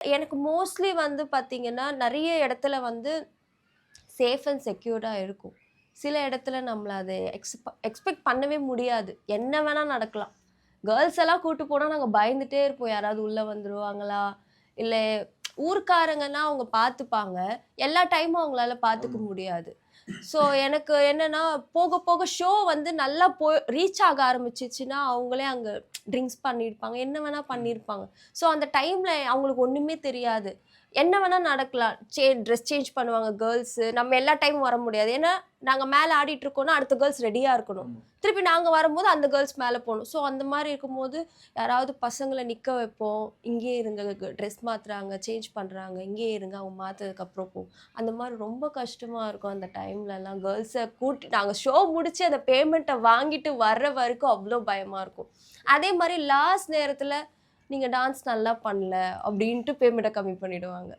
எனக்கு மோஸ்ட்லி வந்து பார்த்தீங்கன்னா, நெறைய இடத்துல வந்து சேஃப் அண்ட் செக்யூர்டா இருக்கும். சில இடத்துல நம்மள அது எக்ஸ்பெக்ட் பண்ணவே முடியாது. என்ன வேணா நடக்கலாம். கேர்ல்ஸ் எல்லாம் கூட்டு போனா நாங்க பயந்துட்டே இருப்போம். யாராவது உள்ள வந்துருவாங்களா? இல்ல ஊர்க்காரங்கன்னா அவங்க பார்த்துப்பாங்க. எல்லா டைமும் அவங்களால பார்த்துக்க ஆமா. முடியாது. ஸோ எனக்கு என்னன்னா, போக போக ஷோ வந்து நல்லா ரீச் ஆக ஆரம்பிச்சுச்சுன்னா, அவங்களே அங்க ட்ரிங்க்ஸ் பண்ணியிருப்பாங்க. என்ன வேணா ம். பண்ணியிருப்பாங்க. ஸோ அந்த டைம்ல அவங்களுக்கு ஒண்ணுமே தெரியாது. என்ன வேணா நடக்கலாம். ட்ரெஸ் சேஞ்ச் பண்ணுவாங்க கேர்ல்ஸு. நம்ம எல்லா டைமும் வர முடியாது. ஏன்னா, நாங்க மேல ஆடிட்டு இருக்கோம்னா, அடுத்த கேர்ல்ஸ் ரெடியா இருக்கணும். ஆமா. திருப்பி நாங்க வரும்போது அந்த கேர்ல்ஸ் மேல போணும். ஸோ அந்த மாரி இருக்கும்போது, யாராவது பசங்கள நிக்க வைப்போம். இங்கேயே இருங்க ட்ரெஸ் மாத்துறாங்க, சேஞ்ச் பண்றாங்க. இங்கேயே இருங்க. அவங்க மாத்துனதுக்கப்புறம் அந்த மாரி ரொம்ப கஷ்டமா இருக்கும் அந்த டைம்லலாம். கேர்ல்ஸ நாங்க ஷோ முடிச்சு அந்த பேமெண்ட்ட வாங்கிட்டு வர்ற வரைக்கும் அவ்ளோ பயமா இருக்கும். அதே மாரி லாஸ்ட் நேரத்துல, "நீங்க டான்ஸ் நல்லா பண்ணல" அப்டின்ட்டு பேமெண்ட்ட கம்மி பண்ணிடுவாங்க.